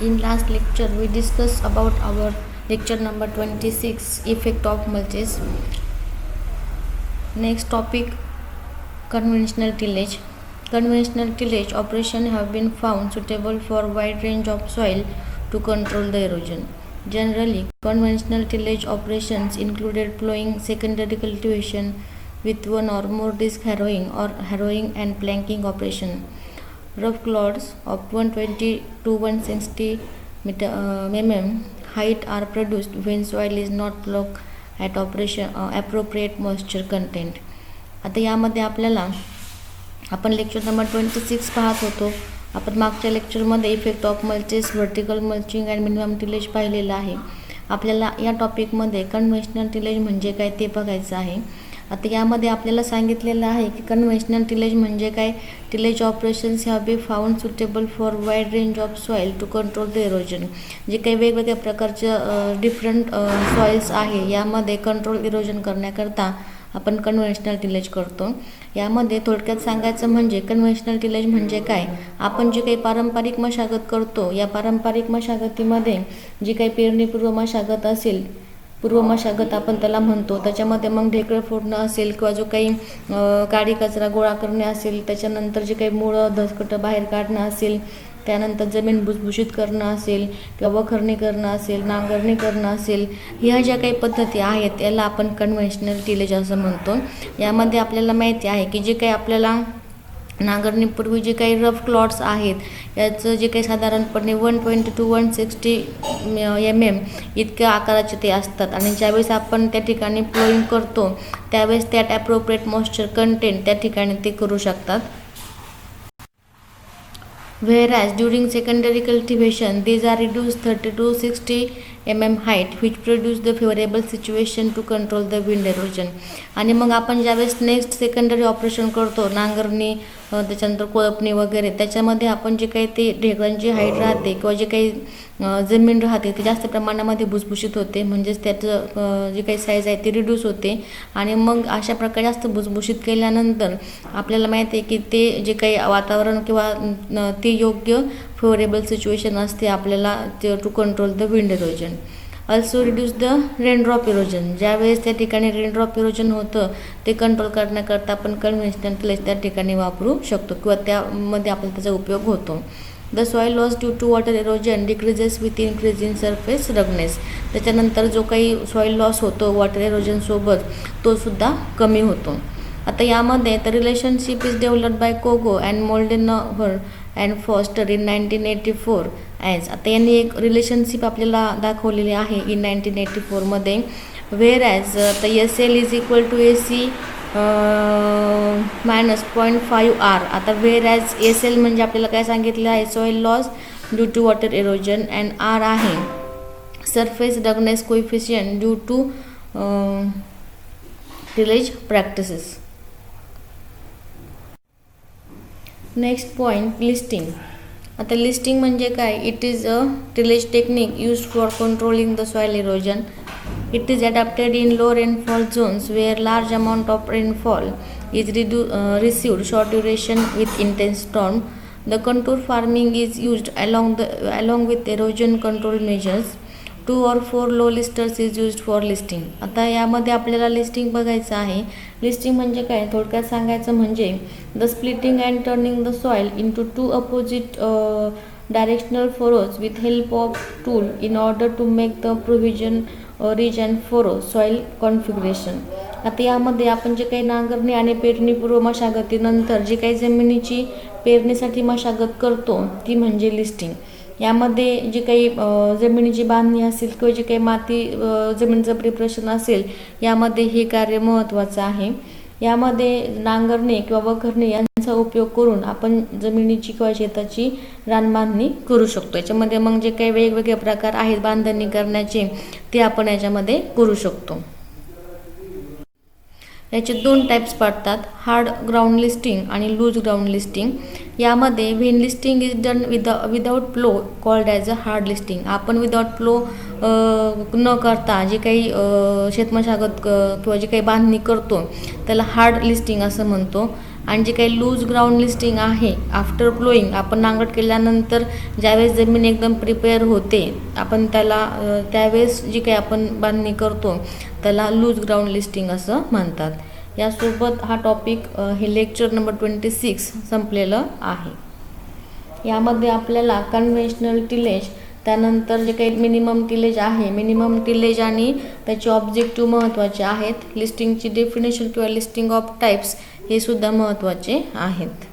In last lecture, we discussed about our lecture number 26, effect of mulches. Next topic, conventional tillage. Conventional tillage operations have been found suitable for wide range of soil to control the erosion. Generally, conventional tillage operations included plowing, secondary cultivation with one or more disc harrowing or harrowing and planking operation. Rough clods of 120 to 160 mm height are produced when soil is not ploughed at appropriate moisture content. आता यामध्ये आपल्याला आपण lecture number 26 पाहत होतो. आपण मागच्या लेक्चरमध्ये effect of mulches, vertical mulching and minimum tillage पाहिलेलं आहे. आपल्याला या टॉपिकमध्ये कन्व्हेन्शनल टिलेज म्हणजे काय ते बघायचं आहे. आता यामध्ये आपल्याला सांगितलेलं आहे की कन्व्हेन्शनल टिलेज म्हणजे काय. Tillage operations have be found suitable for wide range of soil to control the erosion. जे काही वेगवेगळ्या प्रकारच्या डिफरंट सॉईल्स आहे यामध्ये कंट्रोल इरोजन करण्याकरता आपण कन्व्हेन्शनल टिलेज करतो. यामध्ये थोडक्यात सांगायचं म्हणजे कन्व्हेन्शनल टिलेज म्हणजे काय. आपण जे काही पारंपरिक मशागत करतो या पारंपरिक मशागतीमध्ये जी काही पेरणीपूर्व मशागत असेल, पूर्व मशागत आपण त्याला म्हणतो, त्याच्यामध्ये मग ढेकळं फोडणं असेल किंवा जो काही काडी कचरा गोळा करणे असेल, त्याच्यानंतर जे काही मुळं धसकटं बाहेर काढणं असेल, त्यानंतर जमीन भुसभुशीत करणं असेल किंवा वखरणी करणं असेल, नांगरणी करणं असेल, ह्या ज्या काही पद्धती आहेत याला आपण कन्व्हेन्शनल टिलेज असं म्हणतो. यामध्ये आपल्याला माहिती आहे की जे काही आपल्याला नांगरणीपूर्वी जे काही रफ क्लॉट्स आहेत याचं जे काही साधारणपणे 120 टू 160 mm इतक्या आकाराचे ते असतात आणि ज्यावेळेस आपण त्या ठिकाणी प्लोईंग करतो त्यावेळेस त्यात ॲप्रोप्रिएट मॉइश्चर कंटेंट त्या ठिकाणी ते करू शकतात. Whereas during secondary cultivation, these are reduced 30 to 60 mm height, which produce the favorable situation to control the wind erosion. आणि मग आपण ज्यावेळेस नेक्स्ट सेकंडरी ऑपरेशन करतो, नांगरणी, त्याच्यानंतर कोळपणी वगैरे, त्याच्यामध्ये आपण जे काही ते ढेकळांची हाईट राहते किंवा जे काही जमीन राहते ती जास्त प्रमाणामध्ये भुसभुशीत होते, म्हणजेच त्याचं जे काही साईज आहे ती रिड्यूस होते. आणि मग अशा प्रकारे जास्त भुसभुशीत केल्यानंतर आपल्याला माहिती आहे की ते जे काही वातावरण किंवा ते योग्य फेवरेबल सिच्युएशन असते आपल्याला to control the wind erosion. Also reduce the raindrop erosion. ज्यावेळेस त्या ठिकाणी रेनड्रॉप इरोजन होतं ते कंट्रोल करण्याकरता आपण कन्व्हेन्शनल टिलेज त्या ठिकाणी वापरू शकतो किंवा त्यामध्ये आपल्याला त्याचा उपयोग होतो. The soil loss due to water erosion decreases with increase in surface roughness. त्याच्यानंतर जो काही सॉईल लॉस होतो वॉटर इरोजनसोबत तो सुद्धा कमी होतो. आता यामध्ये the relationship is developed by Cogo and Moldenhauer and Foster in 1984 as. आता यांनी एक रिलेशनशिप आपल्याला दाखवलेली आहे इन 1984मध्ये. Whereas the SL is equal to AC -0.5R. आता वेअर ॲज SL म्हणजे आपल्याला काय सांगितलं आहे, soil loss due to water erosion, and R आहे surface roughness coefficient due to tillage practices. Next point, listing. आता listing म्हणजे काय. It is a tillage technique used for controlling the soil erosion. It is adapted in low rainfall zones where large amount of rainfall is received short duration with intense storm. The contour farming is used along with erosion control measures. 2 or 4 low listers is used for listing. आता यामध्ये आपल्याला listing बघायचं आहे. Listing म्हणजे काय, थोडक्यात सांगायचं म्हणजे the splitting and turning the soil into 2 opposite directional furrows with help of tool in order to make the provision rich and furrow soil configuration. आता यामध्ये आपण जे काही नांगरणी आणि पेरणीपूर्व मशागतीनंतर जी काही जमिनीची पेरणीसाठी मशागत करतो ती म्हणजे लिस्टिंग. यामध्ये जी काही जमिनीची बांधणी असेल किंवा जी काही माती जमिनीचं प्रिपरेशन असेल यामध्ये हे कार्य महत्त्वाचं आहे. यामध्ये नांगरणे किंवा वखरणे यांचा उपयोग करून आपण जमिनीची किंवा शेताची रानबांधणी करू शकतो. याच्यामध्ये मग जे काही वेगवेगळे प्रकार आहेत बांधणी करण्याचे ते आपण याच्यामध्ये करू शकतो. याचे 2 टाईप्स पडतात, हार्ड ग्राउंड लिस्टिंग आणि लूज ग्राउंड लिस्टिंग. यामध्ये when listing is done without plough called as a hard listing. आपण विदाउट प्लो न करता जे काही शेतमशागत किंवा जे काही बांधणी करतो त्याला हार्ड लिस्टिंग असं म्हणतो. आणि जे काही लूज ग्राउंड लिस्टिंग आहे आफ्टर प्लोईंग, आपण नांगरट केल्यानंतर ज्यावेळेस जमीन एकदम प्रिपेअर होते आपण त्याला त्यावेळेस जी काही आपण बांधणी करतो त्याला लूज ग्राउंड लिस्टिंग असं म्हणतात. यासोबत हा टॉपिक हे लेक्चर नंबर 26 संपलेलं आहे. यामध्ये आपल्याला कन्व्हेन्शनल टिलेज, त्यानंतर जे काही मिनिमम टिलेज आहे, मिनिमम टिलेज आणि त्याचे ऑब्जेक्टिव्ह महत्त्वाचे आहेत. लिस्टिंगची डेफिनेशन किंवा लिस्टिंग ऑफ टाईप्स हे सुद्धा महत्त्वाचे आहेत.